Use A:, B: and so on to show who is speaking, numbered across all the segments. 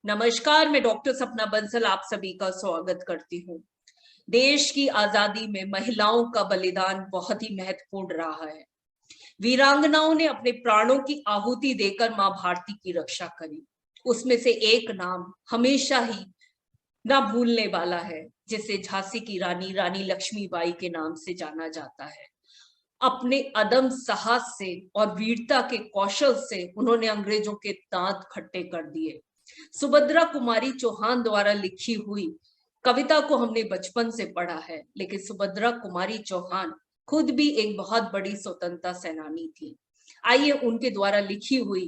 A: नमस्कार, मैं डॉक्टर सपना बंसल आप सभी का स्वागत करती हूँ। देश की आजादी में महिलाओं का बलिदान बहुत ही महत्वपूर्ण रहा है। वीरांगनाओं ने अपने प्राणों की आहुति देकर मां भारती की रक्षा करी। उसमें से एक नाम हमेशा ही ना भूलने वाला है, जिसे झांसी की रानी रानी लक्ष्मीबाई के नाम से जाना जाता है। अपने अदम साहस से और वीरता के कौशल से उन्होंने अंग्रेजों के दांत खट्टे कर दिए। सुभद्रा कुमारी चौहान द्वारा लिखी हुई कविता को हमने बचपन से पढ़ा है, लेकिन सुभद्रा कुमारी चौहान खुद भी एक बहुत बड़ी स्वतंत्रता सेनानी थी। आइए उनके द्वारा लिखी हुई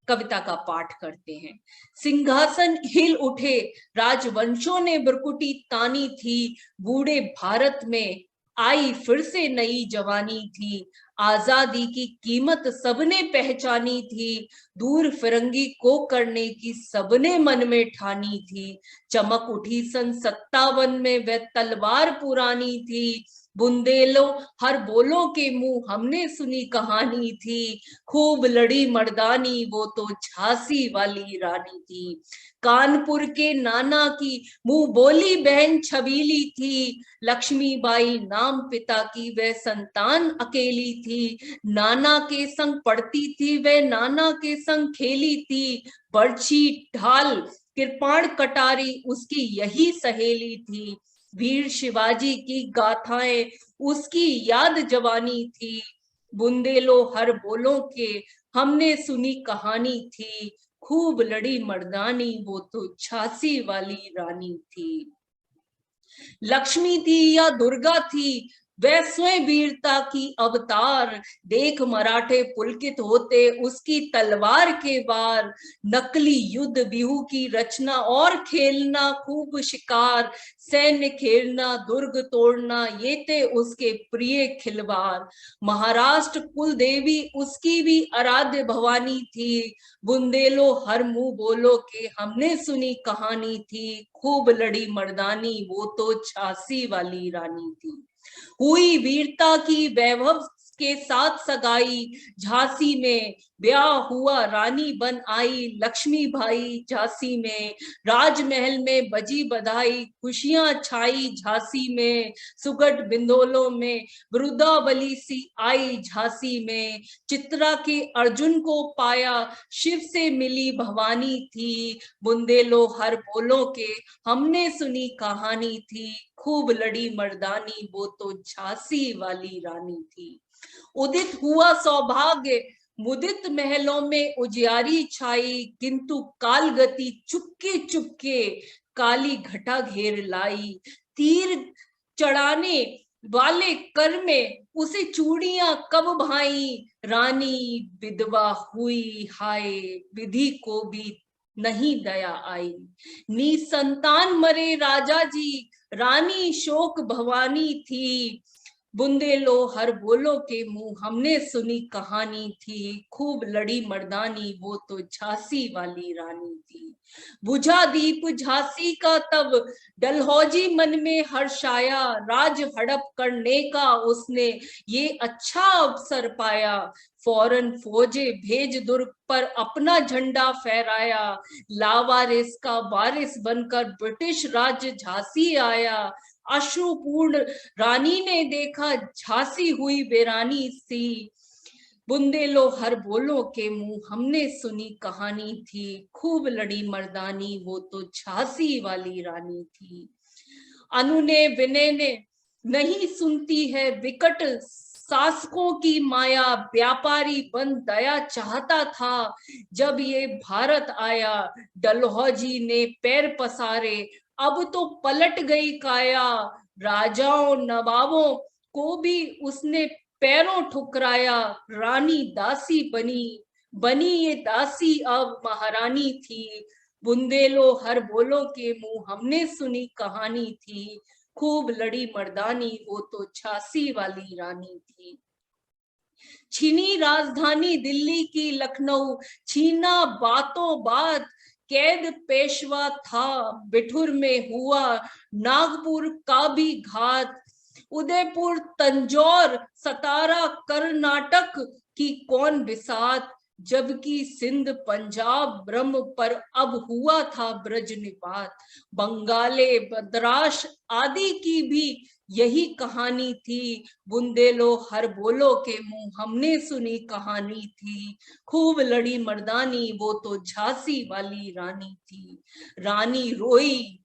A: कविता का पाठ करते हैं। सिंहासन हिल उठे, राजवंशों ने ब्रकुटी तानी थी, बूढ़े भारत में आई फिर से नई जवानी थी। आजादी की कीमत सबने पहचानी थी, दूर फिरंगी को करने की सबने मन में ठानी थी। चमक उठी सन 57 में वह तलवार पुरानी थी, बुंदेलो हर बोलो के मुंह हमने सुनी कहानी थी। खूब लड़ी मर्दानी वो तो झांसी वाली रानी थी। कानपुर के नाना की मुंह बोली बहन छबीली थी, लक्ष्मीबाई नाम पिता की वह संतान अकेली थी। नाना के संग पढ़ती थी वह, नाना के संग खेली थी, बर्छी ढाल कृपाण कटारी उसकी यही सहेली थी। वीर शिवाजी की गाथाएं उसकी याद जवानी थी, बुंदेलो हर बोलों के हमने सुनी कहानी थी। खूब लड़ी मर्दानी वो तो झांसी वाली रानी थी। लक्ष्मी थी या दुर्गा थी वह स्वयं वीरता की अवतार, देख मराठे पुलकित होते उसकी तलवार के वार। नकली युद्ध बिहू की रचना और खेलना खूब शिकार, सैन्य खेलना दुर्ग तोड़ना ये थे उसके प्रिय खिलवाड़। महाराष्ट्र कुल देवी उसकी भी आराध्य भवानी थी, बुंदेलो हर मुंह बोलो के हमने सुनी कहानी थी। खूब लड़ी मर्दानी वो तो झांसी वाली रानी थी। हुई वीरता की वैभव के साथ सगाई, झांसी में ब्याह हुआ रानी बन आई लक्ष्मीबाई। झांसी में राजमहल में बजी बधाई, खुशियां छाई झांसी में। सुगढ़ बिंदोलों में वृंदावली सी आई झांसी में। चित्रा के अर्जुन को पाया, शिव से मिली भवानी थी, बुंदेलो हर बोलो के हमने सुनी कहानी थी। खूब लड़ी मर्दानी वो तो झांसी वाली रानी थी। उदित हुआ सौभाग्य मुदित महलों में उजियारी छाई, किंतु काल गति चुपके चुपके काली घटा घेर लाई। तीर चढ़ाने वाले कर में उसे चूड़ियां कब भाई, रानी विधवा हुई हाय विधि को भी नहीं दया आई। निसंतान मरे राजा जी, रानी शोक भवानी थी, बुंदेलो हर बोलो के मुंह हमने सुनी कहानी थी। खूब लड़ी मर्दानी वो तो झांसी वाली रानी थी। बुझा दीप झांसी का तब डलहौजी मन में हर्षाया, राज हड़प करने का उसने ये अच्छा अवसर पाया। फौरन फौजे भेज दुर्ग पर अपना झंडा फहराया, लावारिस का वारिस बनकर ब्रिटिश राज्य झांसी आया। अश्रुपूर्ण रानी ने देखा झांसी हुई वीरानी सी, बुंदेलो हर बोलो के मुंह हमने सुनी कहानी थी। खूब लड़ी मर्दानी वो तो झांसी वाली रानी थी। अनु ने विनय ने नहीं सुनती है विकट शासकों की माया, व्यापारी बन दया चाहता था जब ये भारत आया। डलहौजी ने पैर पसारे अब तो पलट गई काया, राजाओं नवाबों को भी उसने पैरों ठुकराया। रानी दासी बनी बनी ये दासी अब महारानी थी, बुंदेलो हर बोलो के मुंह हमने सुनी कहानी थी। खूब लड़ी मर्दानी वो तो झांसी वाली रानी थी। छीनी राजधानी दिल्ली की लखनऊ, छीना बातों बात कैद पेशवा था, बिठुर में हुआ नागपुर का भी घात। उदयपुर तंजौर सतारा कर्नाटक की कौन बिसात, जबकि सिंध पंजाब ब्रह्म पर अब हुआ था ब्रज निपात। बंगाले बद्राश आदि की भी यही कहानी थी। बुंदेलो हर बोलो के मुंह हमने सुनी कहानी थी। खूब लड़ी मर्दानी वो तो झांसी वाली रानी थी। रानी रोई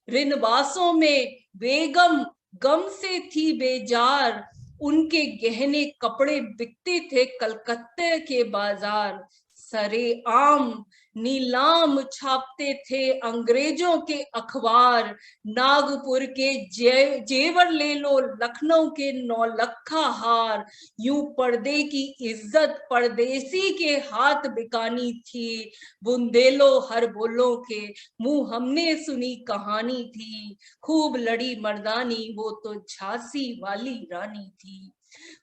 A: रिनवासों में बेगम गम से थी बेजार। उनके गहने कपड़े बिकते थे कलकत्ते के बाजार। सरे आम नीलाम छापते थे अंग्रेजों के अखबार। नागपुर के जेवर ले लो, लखनऊ के नौलखा हार। यूं पर्दे की इज्जत परदेसी के हाथ बिकानी थी। बुंदेलो हर बोलो के मुंह हमने सुनी कहानी थी। खूब लड़ी मर्दानी वो तो झांसी वाली रानी थी।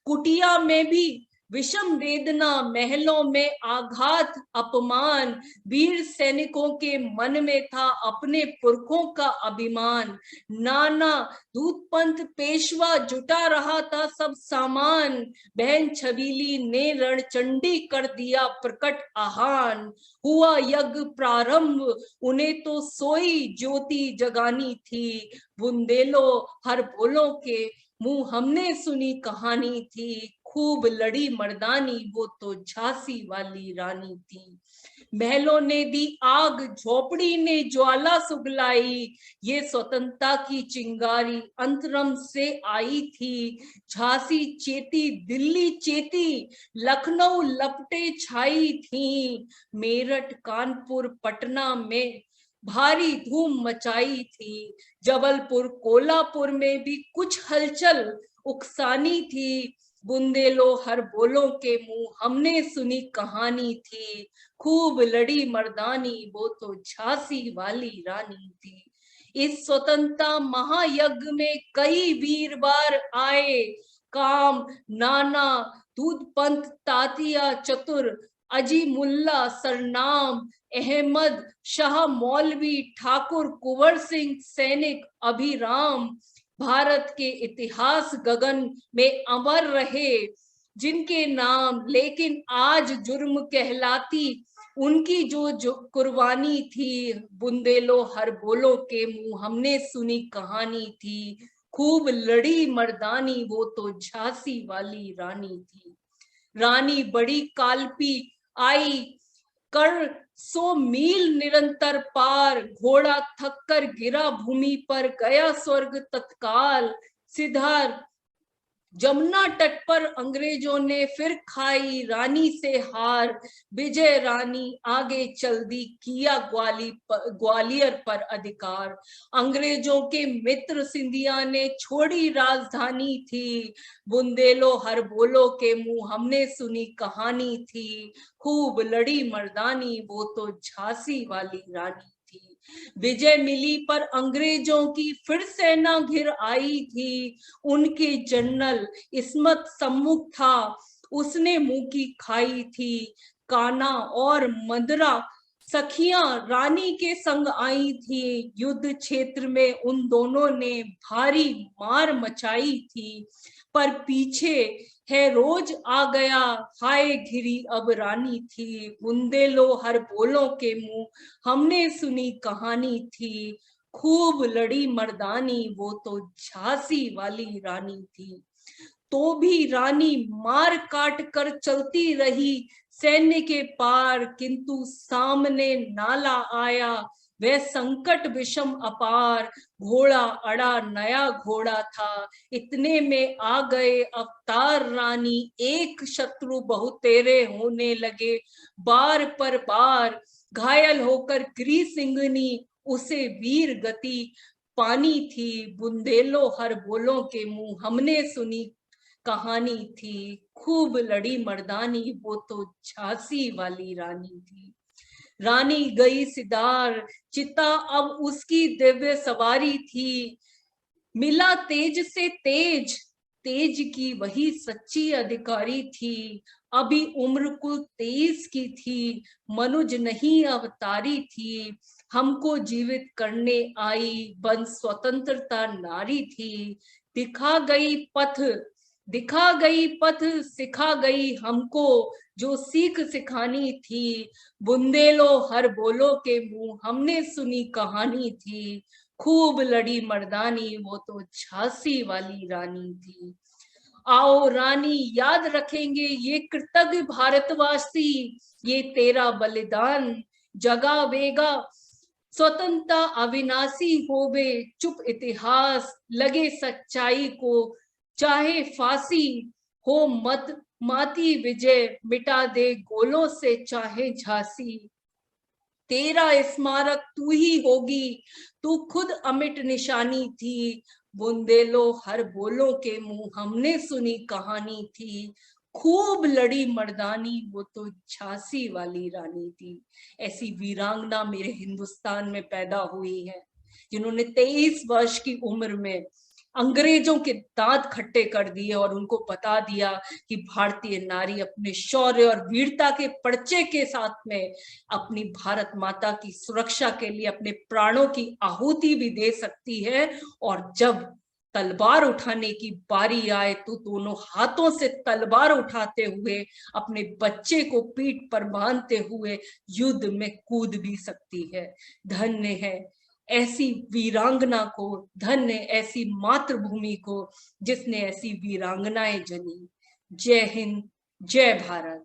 A: कुटिया में भी विषम वेदना, महलों में आघात अपमान। वीर सैनिकों के मन में था अपने पुरखों का अभिमान। नाना दूधपंथ पेशवा जुटा रहा था सब सामान। बहन छबीली ने रणचंडी कर दिया प्रकट आहान। हुआ यज्ञ प्रारंभ उन्हें तो सोई ज्योति जगानी थी। बुंदेलो हर बोलो के मुंह हमने सुनी कहानी थी। खूब लड़ी मर्दानी वो तो झांसी वाली रानी थी। महलों ने दी आग, झोपड़ी ने ज्वाला सुगलाई। ये स्वतंत्रता की चिंगारी अंतरम से आई थी। झांसी चेती, दिल्ली चेती, लखनऊ लपटे छाई थी। मेरठ कानपुर पटना में भारी धूम मचाई थी। जबलपुर कोल्हापुर में भी कुछ हलचल उकसानी थी। बुंदेलो हर बोलो के मुंह हमने सुनी कहानी थी। खूब लड़ी मर्दानी वो तो झांसी वाली रानी थी। इस स्वतंत्रता महायज्ञ में कई वीरवार आए काम। नाना दूधपंथ, तातिया चतुर, अजी मुल्ला सरनाम, अहमद शाह मौलवी, ठाकुर कुंवर सिंह सैनिक, अभिराम। भारत के इतिहास गगन में अमर रहे जिनके नाम, लेकिन आज जुर्म कहलाती उनकी जो कुर्बानी थी। बुंदेलो हर बोलो के मुंह हमने सुनी कहानी थी। खूब लड़ी मर्दानी वो तो झांसी वाली रानी थी। रानी बड़ी कालपी आई कर 100 मील निरंतर पार। घोड़ा थक कर गिरा भूमि पर, गया स्वर्ग तत्काल। सिद्धार्थ जमुना तट पर अंग्रेजों ने फिर खाई रानी से हार। विजय रानी आगे चल दी, किया ग्वालियर पर अधिकार। अंग्रेजों के मित्र सिंधिया ने छोड़ी राजधानी थी। बुंदेलो हर बोलो के मुंह हमने सुनी कहानी थी। खूब लड़ी मर्दानी वो तो झांसी वाली रानी थी। विजय मिली पर अंग्रेजों की फिर सेना घिर आई थी। उनके जनरल इस्मत सम्मुख था, उसने मुंह की खाई थी। काना और मदरा सखियां रानी के संग आई थी। युद्ध क्षेत्र में उन दोनों ने भारी मार मचाई थी। पर पीछे है रोज आ गया, हाय घिरी अब रानी थी। बुंदेलो हर बोलो के मुंह हमने सुनी कहानी थी। खूब लड़ी मर्दानी वो तो झांसी वाली रानी थी। तो भी रानी मार काट कर चलती रही सैन्य के पार। किंतु सामने नाला आया वह संकट विषम अपार। घोड़ा अड़ा नया घोड़ा था, इतने में आ गए अवतार रानी। एक शत्रु बहुतेरे होने लगे बार पर बार। घायल होकर गिरी सिंघनी, उसे वीर गति पानी थी। बुंदेलो हर बोलो के मुंह हमने सुनी कहानी थी। खूब लड़ी मर्दानी वो तो झांसी वाली रानी थी। रानी गई सिदार, चिता अब उसकी दिव्य सवारी थी। मिला तेज से तेज, तेज की वही सच्ची अधिकारी थी। अभी उम्र कुल 23 की थी, मनुज नहीं अवतारी थी। हमको जीवित करने आई बन स्वतंत्रता नारी थी। दिखा गई पथ, दिखा गई पथ, सिखा गई हमको जो सीख सिखानी थी, बुंदेलो हर बोलो के मुंह हमने सुनी कहानी थी, खूब लड़ी मर्दानी वो तो झांसी वाली रानी थी। आओ रानी याद रखेंगे ये कृतज्ञ भारतवासी, ये तेरा बलिदान जगावेगा स्वतंत्रता अविनाशी होवे, चुप इतिहास लगे सच्चाई को, चाहे फांसी हो मत माती विजय, मिटा दे गोलों से चाहे झांसी। तेरा स्मारक तू ही होगी, तू खुद अमिट निशानी थी, बुंदेलो हर बोलो के मुंह हमने सुनी कहानी थी, खूब लड़ी मर्दानी वो तो झांसी वाली रानी थी। ऐसी वीरांगना मेरे हिंदुस्तान में पैदा हुई है, जिन्होंने 23 वर्ष की उम्र में अंग्रेजों के दांत खट्टे कर दिए और उनको बता दिया कि भारतीय नारी अपने शौर्य और वीरता के पर्चे के साथ में अपनी भारत माता की सुरक्षा के लिए अपने प्राणों की आहुति भी दे सकती है। और जब तलवार उठाने की बारी आए तो दोनों हाथों से तलवार उठाते हुए अपने बच्चे को पीठ पर बांधते हुए युद्ध में कूद भी सकती है। धन्य है ऐसी वीरांगना को, धन्य ऐसी मातृभूमि को जिसने ऐसी वीरांगनाएं जनी। जय हिंद, जय भारत।